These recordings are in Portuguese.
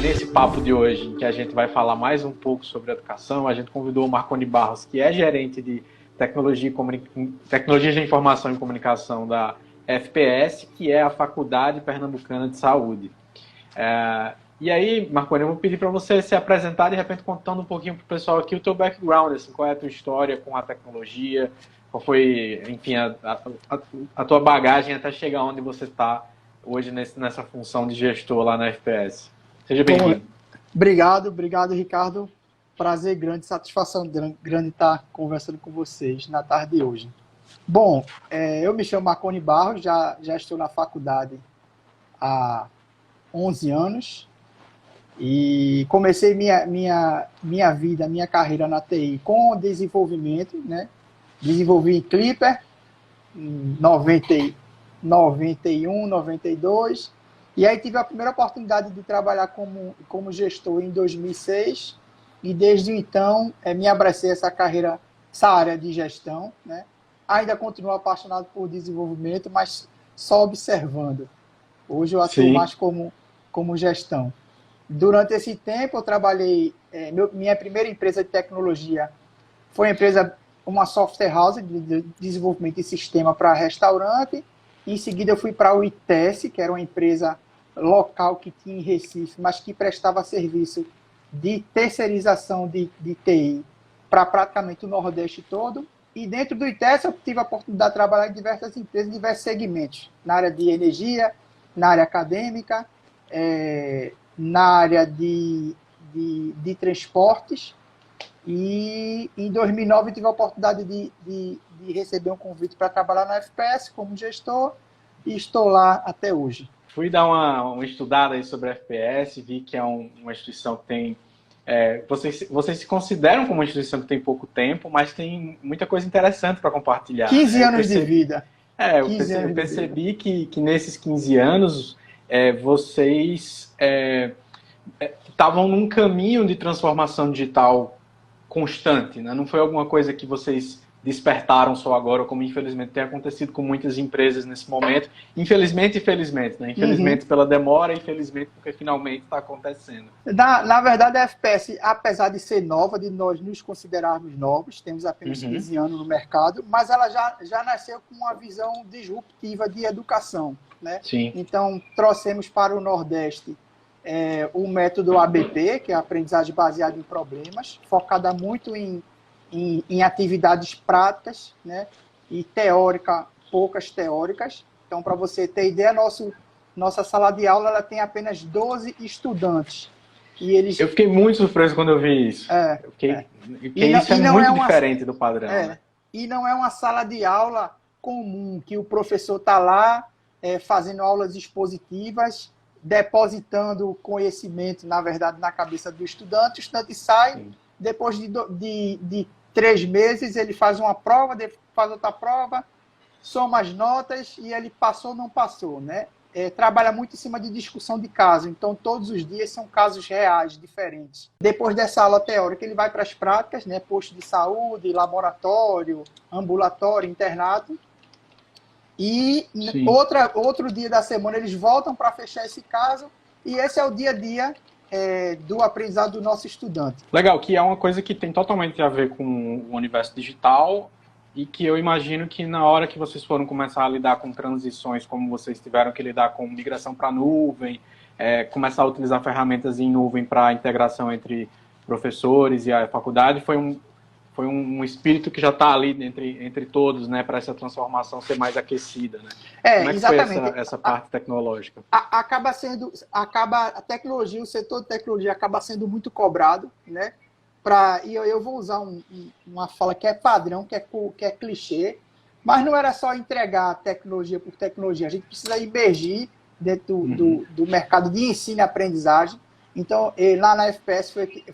nesse papo de hoje, em que a gente vai falar mais um pouco sobre educação, a gente convidou o Marconi Barros, que é gerente de tecnologia de informação e comunicação da FPS, que é a Faculdade Pernambucana de Saúde. E aí, Marconi, eu vou pedir para você se apresentar, de repente contando um pouquinho para o pessoal aqui o teu background, assim, qual é a tua história com a tecnologia, qual foi, enfim, a tua bagagem até chegar onde você está hoje nessa função de gestor lá na FPS. Seja bem-vindo. Obrigado, Ricardo. Prazer grande, satisfação grande estar conversando com vocês na tarde de hoje. Bom, eu me chamo Marconi Barros, já estou na faculdade há 11 anos e comecei minha vida, minha carreira na TI com desenvolvimento, né? Desenvolvi em Clipper em 91, 92, e aí tive a primeira oportunidade de trabalhar como gestor em 2006, e desde então me abracei essa carreira, essa área de gestão, né? Ainda continuo apaixonado por desenvolvimento, mas só observando. Hoje eu atuo mais como gestão. Durante esse tempo eu trabalhei, minha primeira empresa de tecnologia foi uma software house de desenvolvimento de sistema para restaurante. Em seguida eu fui para o ITES, que era uma empresa local que tinha em Recife, mas que prestava serviço de terceirização de TI para praticamente o Nordeste todo. E dentro do ITES eu tive a oportunidade de trabalhar em diversas empresas, em diversos segmentos, na área de energia, na área acadêmica, na área de transportes. E em 2009 eu tive a oportunidade de receber um convite para trabalhar na FPS como gestor, e estou lá até hoje. Fui dar uma estudada aí sobre a FPS, vi que é uma instituição que tem... vocês se consideram como uma instituição que tem pouco tempo, mas tem muita coisa interessante para compartilhar. 15 anos de vida. Eu percebi que nesses 15 anos vocês estavam num caminho de transformação digital constante, né? Não foi alguma coisa que vocês despertaram só agora, como infelizmente tem acontecido com muitas empresas nesse momento. Infelizmente e felizmente, né? Infelizmente pela demora e infelizmente porque finalmente está acontecendo. Na verdade, a FPS, apesar de ser nova, de nós nos considerarmos novos, temos apenas 15 anos no mercado, mas ela já nasceu com uma visão disruptiva de educação, né? Sim. Então, trouxemos para o Nordeste o método ABP, que é a aprendizagem baseada em problemas, focada muito em atividades práticas, né? E poucas teóricas. Então, para você ter ideia, nossa sala de aula ela tem apenas 12 estudantes. Eu fiquei muito surpreso quando eu vi isso. Isso é muito diferente do padrão. Né? E não é uma sala de aula comum, que o professor está lá fazendo aulas expositivas, depositando conhecimento, na verdade, na cabeça do estudante. O estudante sai, sim. Depois de 3 meses, ele faz uma prova, faz outra prova, soma as notas e ele passou ou não passou, né? Trabalha muito em cima de discussão de caso, então todos os dias são casos reais, diferentes. Depois dessa aula teórica, ele vai para as práticas, né? Posto de saúde, laboratório, ambulatório, internato. E outro dia da semana eles voltam para fechar esse caso, e esse é o dia a dia do aprendizado do nosso estudante. Legal, que é uma coisa que tem totalmente a ver com o universo digital, e que eu imagino que na hora que vocês foram começar a lidar com transições, como vocês tiveram que lidar com migração para a nuvem, começar a utilizar ferramentas em nuvem para a integração entre professores e a faculdade, foi um espírito que já está ali entre todos, né, para essa transformação ser mais aquecida, né? Como é que exatamente. Foi essa parte tecnológica? A tecnologia, o setor de tecnologia acaba sendo muito cobrado, né? E eu vou usar uma fala que é padrão, que é clichê, mas não era só entregar tecnologia por tecnologia, a gente precisa emergir dentro do mercado de ensino e aprendizagem. Então, lá na FPS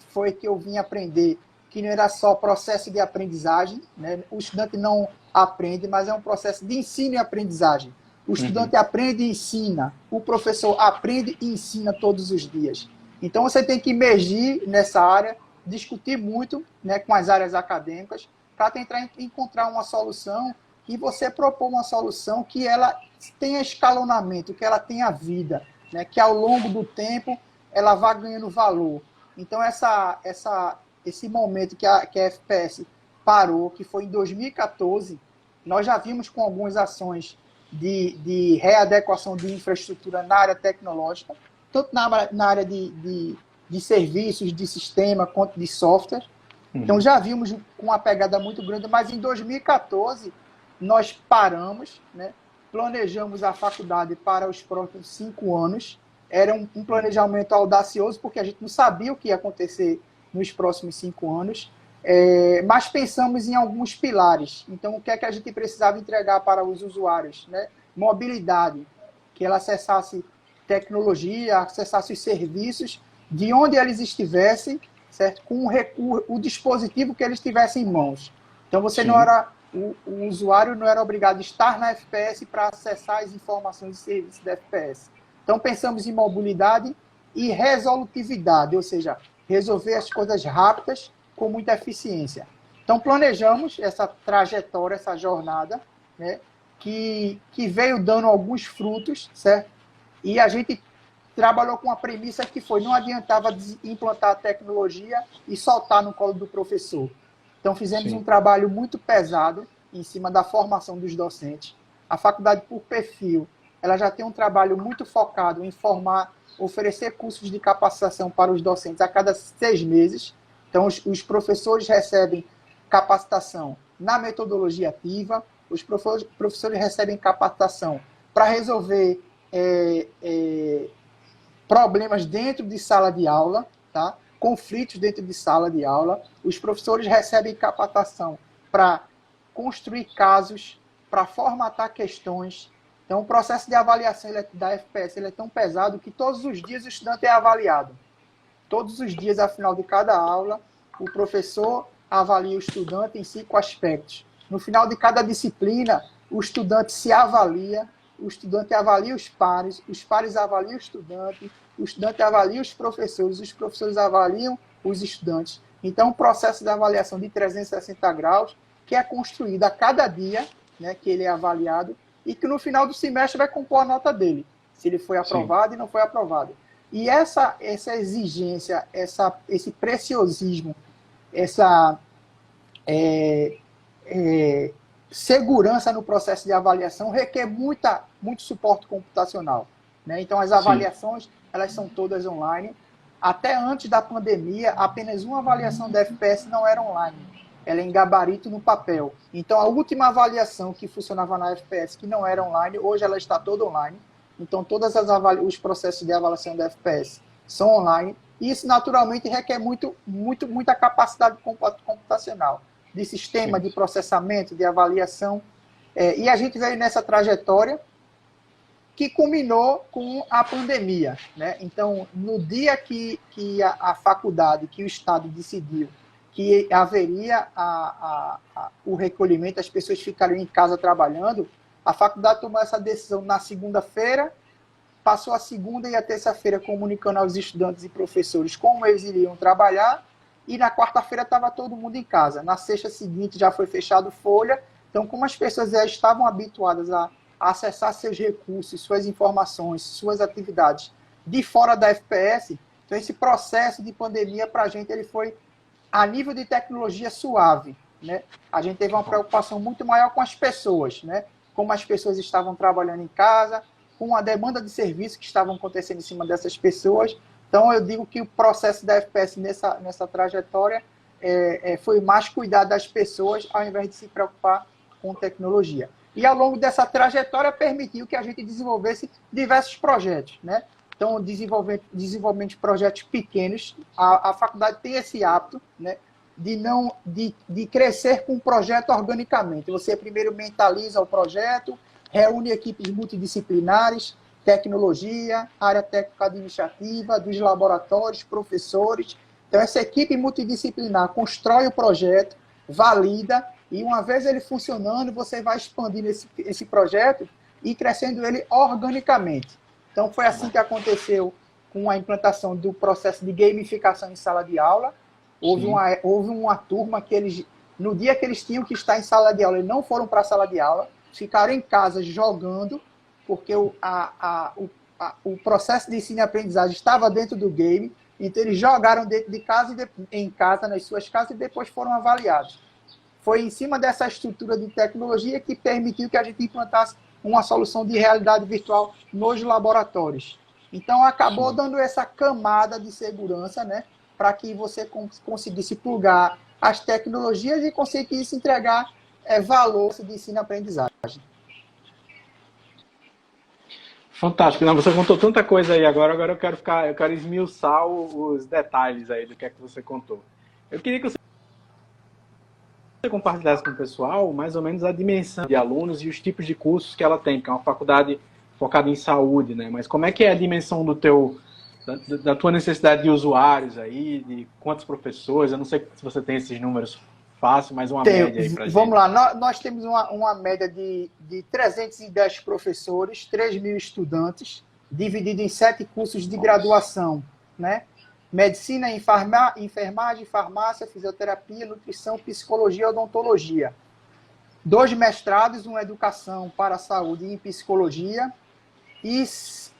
foi que eu vim aprender que não era só processo de aprendizagem, né? O estudante não aprende, mas é um processo de ensino e aprendizagem. O estudante aprende e ensina, o professor aprende e ensina todos os dias. Então, você tem que emergir nessa área, discutir muito, né, com as áreas acadêmicas, para tentar encontrar uma solução e você propor uma solução que ela tenha escalonamento, que ela tenha vida, né, que ao longo do tempo ela vá ganhando valor. Então, esse momento que a FPS parou, que foi em 2014, nós já vimos com algumas ações de readequação de infraestrutura na área tecnológica, tanto na área de serviços, de sistema, quanto de software. Então, já vimos com uma pegada muito grande, mas em 2014, nós paramos, né? Planejamos a faculdade para os próximos 5 anos. Era um planejamento audacioso, porque a gente não sabia o que ia acontecer nos próximos 5 anos, mas pensamos em alguns pilares. Então, o que é que a gente precisava entregar para os usuários? Né? Mobilidade, que ela acessasse tecnologia, acessasse os serviços de onde eles estivessem, certo? Com o dispositivo que eles tivessem em mãos. Então, o usuário não era obrigado a estar na FPS para acessar as informações e serviços da FPS. Então, pensamos em mobilidade e resolutividade, ou seja, resolver as coisas rápidas com muita eficiência. Então, planejamos essa trajetória, essa jornada, né, que veio dando alguns frutos, certo? E a gente trabalhou com a premissa que foi, não adiantava implantar a tecnologia e soltar no colo do professor. Então, fizemos um trabalho muito pesado em cima da formação dos docentes. A faculdade, por perfil, ela já tem um trabalho muito focado em formar, oferecer cursos de capacitação para os docentes a cada 6 meses. Então, os professores recebem capacitação na metodologia ativa, os professores recebem capacitação para resolver problemas dentro de sala de aula, tá? Conflitos dentro de sala de aula. Os professores recebem capacitação para construir casos, para formatar questões. Então, o processo de avaliação da FPS é tão pesado que todos os dias o estudante é avaliado. Todos os dias, ao final de cada aula, o professor avalia o estudante em 5 aspectos. No final de cada disciplina, o estudante se avalia, o estudante avalia os pares avaliam o estudante avalia os professores avaliam os estudantes. Então, o processo de avaliação de 360 graus, que é construído a cada dia, né, que ele é avaliado, e que no final do semestre vai compor a nota dele, se ele foi aprovado e não foi aprovado. E essa exigência, esse preciosismo, essa segurança no processo de avaliação requer muito suporte computacional. Né? Então, as avaliações, elas são todas online. Até antes da pandemia, apenas uma avaliação da FPS não era online. Ela é em gabarito no papel. Então, a última avaliação que funcionava na FPS, que não era online, hoje ela está toda online. Então, todos os processos de avaliação da FPS são online. E isso, naturalmente, requer muita capacidade computacional, de sistema, de processamento, de avaliação. E a gente veio nessa trajetória que culminou com a pandemia. Né? Então, no dia que a faculdade, que o Estado decidiu que haveria o recolhimento, as pessoas ficariam em casa trabalhando, a faculdade tomou essa decisão na segunda-feira, passou a segunda e a terça-feira comunicando aos estudantes e professores como eles iriam trabalhar, e na quarta-feira estava todo mundo em casa. Na sexta seguinte já foi fechado folha. Então, como as pessoas já estavam habituadas a acessar seus recursos, suas informações, suas atividades de fora da FPS, então esse processo de pandemia para a gente ele foi a nível de tecnologia suave. Né? A gente teve uma preocupação muito maior com as pessoas, né? Como as pessoas estavam trabalhando em casa, com a demanda de serviço que estavam acontecendo em cima dessas pessoas. Então, eu digo que o processo da FPS nessa trajetória foi mais cuidar das pessoas ao invés de se preocupar com tecnologia. E, ao longo dessa trajetória, permitiu que a gente desenvolvesse diversos projetos. Né? Então, desenvolvimento de projetos pequenos. A faculdade tem esse hábito, né, de crescer com o projeto organicamente. Você primeiro mentaliza o projeto, reúne equipes multidisciplinares, tecnologia, área técnico-administrativa, dos laboratórios, professores. Então, essa equipe multidisciplinar constrói o projeto, valida, e uma vez ele funcionando, você vai expandindo esse projeto e crescendo ele organicamente. Então, foi assim que aconteceu com a implantação do processo de gamificação em sala de aula. Houve uma turma que eles, no dia que eles tinham que estar em sala de aula, eles não foram para a sala de aula, ficaram em casa jogando, porque o processo de ensino e aprendizagem estava dentro do game, então eles jogaram dentro de casa, em casa, nas suas casas, e depois foram avaliados. Foi em cima dessa estrutura de tecnologia que permitiu que a gente implantasse uma solução de realidade virtual nos laboratórios. Então, acabou dando essa camada de segurança, né, para que você conseguisse plugar as tecnologias e conseguisse entregar valor de ensino e aprendizagem. Fantástico. Não, você contou tanta coisa aí agora eu quero esmiuçar os detalhes aí do que é que você contou. Eu queria que você compartilhasse com o pessoal mais ou menos a dimensão de alunos e os tipos de cursos que ela tem, porque é uma faculdade focada em saúde, né? Mas como é que é a dimensão da tua necessidade de usuários aí, de quantos professores? Eu não sei se você tem esses números fácil, mas uma média aí pra gente. Vamos lá, nós temos uma média de 310 professores, 3.000 estudantes, dividido em 7 cursos de graduação, né? Medicina, enfermagem, farmácia, fisioterapia, nutrição, psicologia e odontologia. 2 mestrados, uma educação para a saúde e em psicologia. E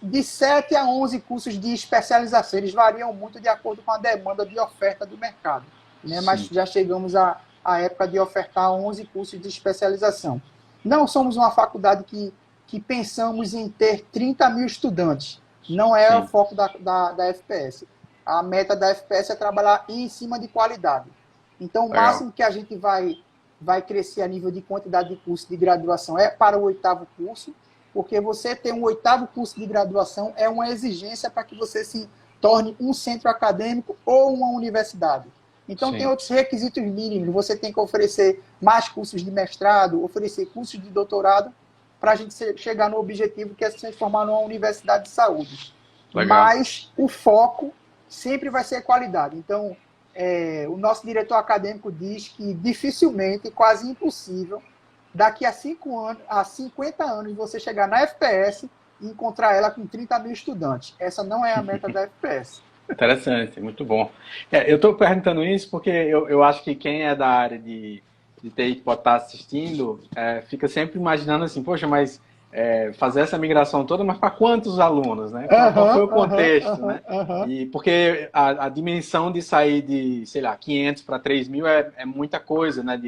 de 7 a 11 cursos de especialização. Eles variam muito de acordo com a demanda de oferta do mercado, né? Mas já chegamos à época de ofertar 11 cursos de especialização. Não somos uma faculdade que pensamos em ter 30.000 estudantes. Não é o foco da FPS. A meta da FPS é trabalhar em cima de qualidade. Então, o máximo que a gente vai crescer a nível de quantidade de curso de graduação é para o 8º curso, porque você ter um 8º curso de graduação é uma exigência para que você se torne um centro acadêmico ou uma universidade. Então, tem outros requisitos mínimos. Você tem que oferecer mais cursos de mestrado, oferecer cursos de doutorado, para a gente chegar no objetivo que é se transformar numa universidade de saúde. Legal. Mas o foco sempre vai ser qualidade. Então, o nosso diretor acadêmico diz que dificilmente, quase impossível, daqui a 50 anos você chegar na FPS e encontrar ela com 30.000 estudantes. Essa não é a meta da FPS. Interessante, muito bom. Eu estou perguntando isso porque eu acho que quem é da área de TI que pode estar assistindo fica sempre imaginando assim, poxa, mas fazer essa migração toda, mas para quantos alunos, né? Qual foi o contexto, né? E porque a dimensão de sair de, sei lá, 500 para 3.000 é muita coisa, né?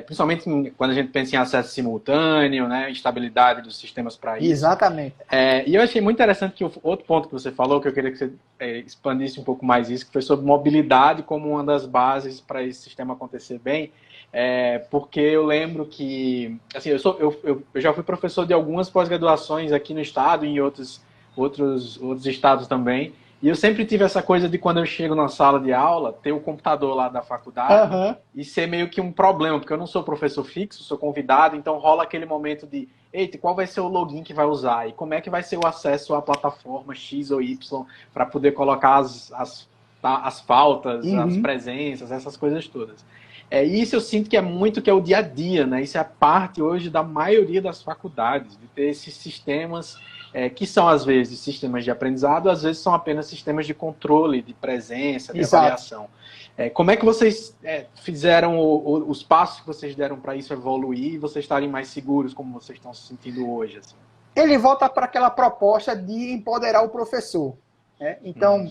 Principalmente quando a gente pensa em acesso simultâneo, né? Estabilidade dos sistemas para isso. Exatamente. E eu achei muito interessante que outro ponto que você falou, que eu queria que você expandisse um pouco mais isso, que foi sobre mobilidade como uma das bases para esse sistema acontecer bem. Porque eu lembro que, assim, eu já fui professor de algumas pós-graduações aqui no estado e em outros estados também, e eu sempre tive essa coisa de quando eu chego na sala de aula, ter o computador lá da faculdade e ser meio que um problema, porque eu não sou professor fixo, sou convidado, então rola aquele momento de, eita, qual vai ser o login que vai usar? E como é que vai ser o acesso à plataforma X ou Y para poder colocar as faltas, as presenças, essas coisas todas. Isso eu sinto que é muito que é o dia a dia, né? Isso é a parte hoje da maioria das faculdades, de ter esses sistemas que são, às vezes, sistemas de aprendizado, às vezes são apenas sistemas de controle, de presença, de avaliação. Como é que vocês fizeram os passos que vocês deram para isso evoluir e vocês estarem mais seguros, como vocês estão se sentindo hoje? Assim? Ele volta para aquela proposta de empoderar o professor. Então,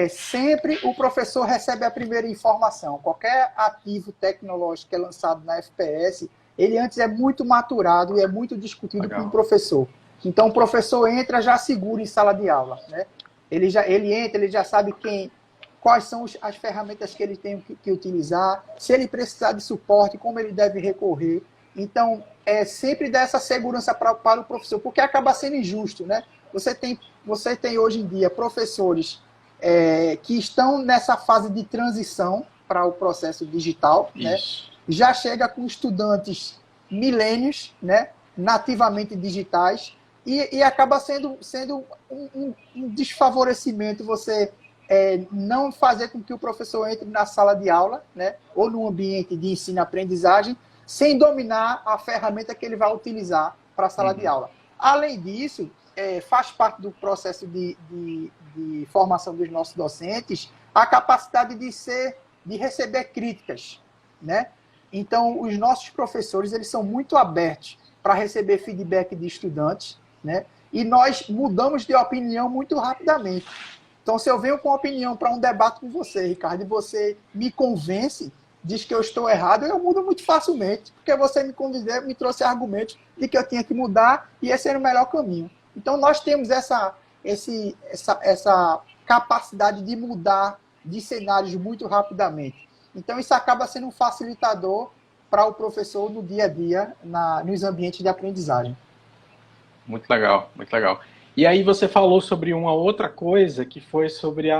sempre o professor recebe a primeira informação. Qualquer ativo tecnológico que é lançado na FPS, ele antes é muito maturado e é muito discutido com o professor. Então, o professor entra já seguro em sala de aula. Né? Ele entra, ele já sabe quais são as ferramentas que ele tem que utilizar, se ele precisar de suporte, como ele deve recorrer. Então, sempre dá essa segurança para o professor, porque acaba sendo injusto. Né? Você tem hoje em dia professores que estão nessa fase de transição para o processo digital, né? Já chega com estudantes milênios, né? Nativamente digitais, e acaba sendo um desfavorecimento você não fazer com que o professor entre na sala de aula, né? Ou no ambiente de ensino-aprendizagem, sem dominar a ferramenta que ele vai utilizar para a sala de aula. Além disso, faz parte do processo de formação dos nossos docentes a capacidade de receber críticas, né? Então, os nossos professores eles são muito abertos para receber feedback de estudantes, né? e nós mudamos de opinião muito rapidamente. Então, se eu venho com opinião para um debate com você, Ricardo, e você me convence, diz que eu estou errado, eu mudo muito facilmente, porque você me convenceu, me trouxe argumentos de que eu tinha que mudar e esse era o melhor caminho. Então, nós temos essa capacidade de mudar de cenários muito rapidamente. Então, isso acaba sendo um facilitador para o professor no dia a dia, nos ambientes de aprendizagem. Muito legal, muito legal. E aí você falou sobre uma outra coisa, que foi sobre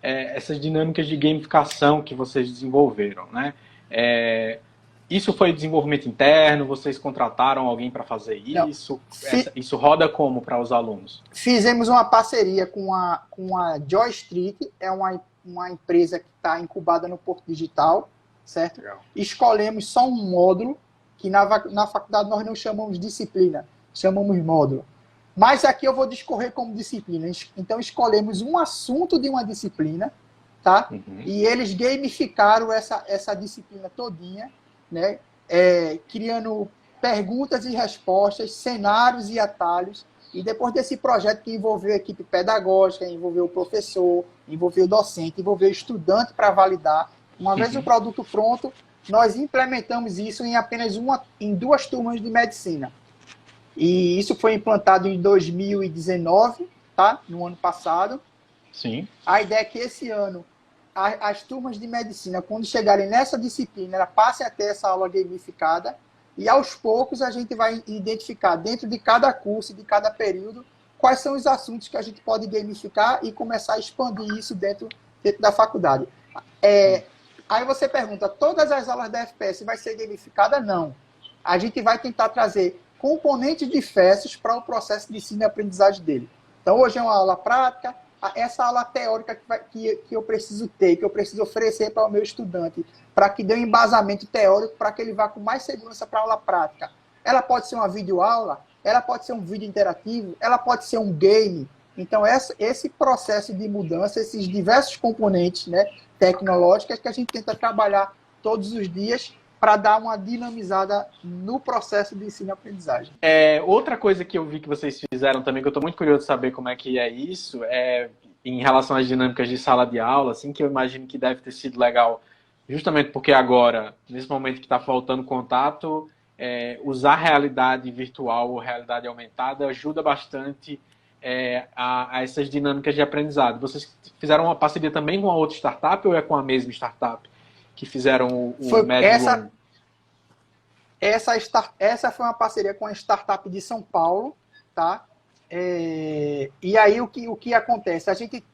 essas dinâmicas de gamificação que vocês desenvolveram, né? Isso foi desenvolvimento interno? Vocês contrataram alguém para fazer isso? Isso roda como para os alunos? Fizemos uma parceria com a Joy Street, é uma empresa que está incubada no Porto Digital, certo? Legal. Escolhemos só um módulo, que na faculdade nós não chamamos disciplina, chamamos módulo. Mas aqui eu vou discorrer como disciplina. Então, escolhemos um assunto de uma disciplina, tá? Uhum. E eles gamificaram essa disciplina todinha, né? Criando perguntas e respostas, cenários e atalhos. E depois desse projeto que envolveu a equipe pedagógica, envolveu o professor, envolveu o docente, envolveu o estudante para validar. Uma vez o produto pronto, nós implementamos isso em apenas em 2 turmas de medicina. E isso foi implantado em 2019, tá? No ano passado. Sim. A ideia é que esse ano as turmas de medicina, quando chegarem nessa disciplina, elas passem a ter essa aula gamificada e aos poucos a gente vai identificar dentro de cada curso, de cada período, quais são os assuntos que a gente pode gamificar e começar a expandir isso dentro da faculdade. Aí você pergunta, todas as aulas da FPS vai ser gamificada? Não. A gente vai tentar trazer componentes diversos para o processo de ensino e aprendizagem dele. Então, hoje é uma aula prática, essa aula teórica que eu preciso ter, que eu preciso oferecer para o meu estudante, para que dê um embasamento teórico, para que ele vá com mais segurança para a aula prática. Ela pode ser uma videoaula, ela pode ser um vídeo interativo, ela pode ser um game. Então, esse processo de mudança, esses diversos componentes, né, tecnológicos que a gente tenta trabalhar todos os dias para dar uma dinamizada no processo de ensino e aprendizagem. Outra coisa que eu vi que vocês fizeram também, que eu estou muito curioso de saber como é que é isso, em relação às dinâmicas de sala de aula, assim, que eu imagino que deve ter sido legal, justamente porque agora, nesse momento que está faltando contato, usar realidade virtual ou realidade aumentada ajuda bastante a essas dinâmicas de aprendizado. Vocês fizeram uma parceria também com a outra startup ou é com a mesma startup que fizeram o médio Essa foi uma parceria com a startup de São Paulo, tá? E aí o que acontece? A gente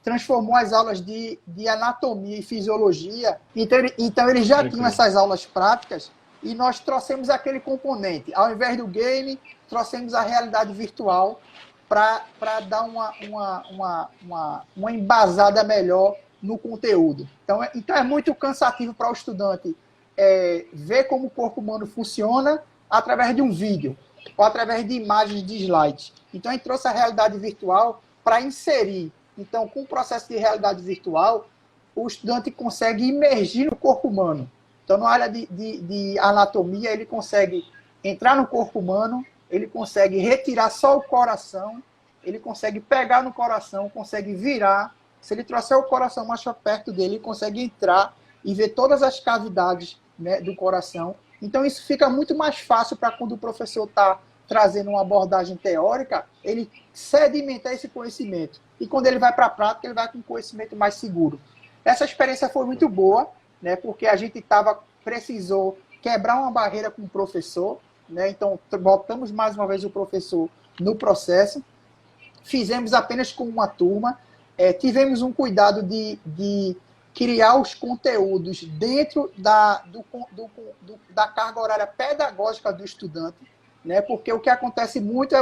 transformou as aulas de anatomia e fisiologia, então eles já tinham essas aulas práticas e nós trouxemos aquele componente. Ao invés do game, trouxemos a realidade virtual para dar uma embasada melhor no conteúdo. Então é muito cansativo para o estudante ver como o corpo humano funciona através de um vídeo ou através de imagens de slides. Então a gente trouxe a realidade virtual para inserir. Então, com o processo de realidade virtual, o estudante consegue imergir no corpo humano. Então, na área de anatomia, ele consegue entrar no corpo humano, ele consegue retirar só o coração, ele consegue pegar no coração, consegue virar. Se ele trouxer o coração mais para perto dele, ele consegue entrar e ver todas as cavidades, né, do coração. Então, isso fica muito mais fácil para quando o professor está trazendo uma abordagem teórica, ele sedimentar esse conhecimento. E quando ele vai para a prática, ele vai com um conhecimento mais seguro. Essa experiência foi muito boa, né, porque a gente precisou quebrar uma barreira com o professor, né, então botamos mais uma vez o professor no processo, fizemos apenas com uma turma, tivemos um cuidado de criar os conteúdos dentro da carga horária pedagógica do estudante, né? Porque o que acontece muito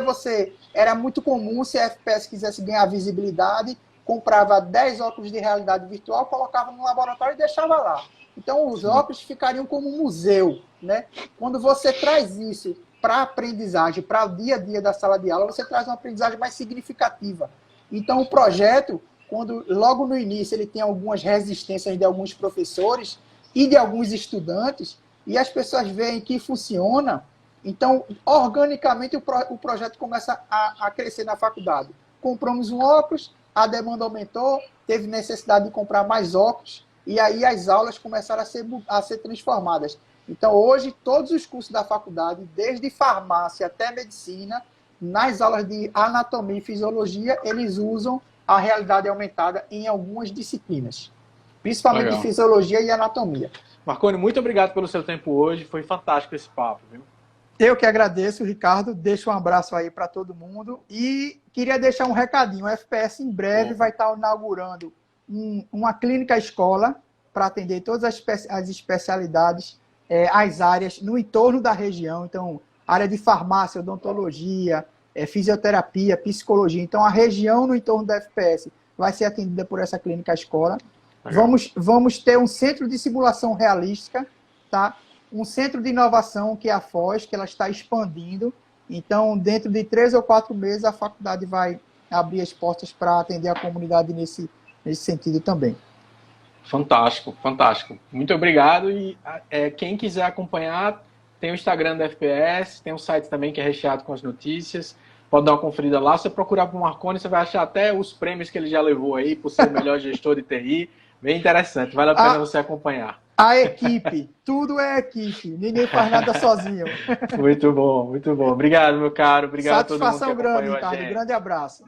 era muito comum se a FPS quisesse ganhar visibilidade, comprava 10 óculos de realidade virtual, colocava no laboratório e deixava lá. Então os óculos ficariam como um museu, né? Quando você traz isso para a aprendizagem, para o dia a dia da sala de aula, você traz uma aprendizagem mais significativa. Então o projeto, quando logo no início ele tem algumas resistências de alguns professores e de alguns estudantes, e as pessoas veem que funciona, Então, organicamente, o projeto começa a crescer na faculdade. Compramos um óculos, a demanda aumentou, teve necessidade de comprar mais óculos, e aí as aulas começaram a ser transformadas. Então, hoje, todos os cursos da faculdade, desde farmácia até medicina, nas aulas de anatomia e fisiologia, eles usam a realidade aumentada em algumas disciplinas, principalmente Legal. de fisiologia e anatomia. Marconi, muito obrigado pelo seu tempo hoje, foi fantástico esse papo, viu? Eu que agradeço, Ricardo. Deixo um abraço aí para todo mundo. E queria deixar um recadinho. O FPS em breve vai estar inaugurando uma clínica escola para atender todas as especialidades, as áreas no entorno da região. Então, área de farmácia, odontologia, fisioterapia, psicologia. Então, a região no entorno da FPS vai ser atendida por essa clínica escola. Vamos ter um centro de simulação realística, tá? Um centro de inovação, que é a Foz, que ela está expandindo. Então, dentro de 3 ou 4 meses, a faculdade vai abrir as portas para atender a comunidade nesse sentido também. Fantástico, fantástico. Muito obrigado. E quem quiser acompanhar, tem o Instagram da FPS, tem um site também que é recheado com as notícias. Pode dar uma conferida lá. Se você procurar por Marconi, você vai achar até os prêmios que ele já levou aí por ser o melhor gestor de TI. Bem interessante, vale a pena você acompanhar. A equipe, tudo é equipe, ninguém faz nada sozinho. Muito bom, muito bom. Obrigado, meu caro. Obrigado a todo mundo que acompanhou grande, Ricardo. a gente. Grande abraço.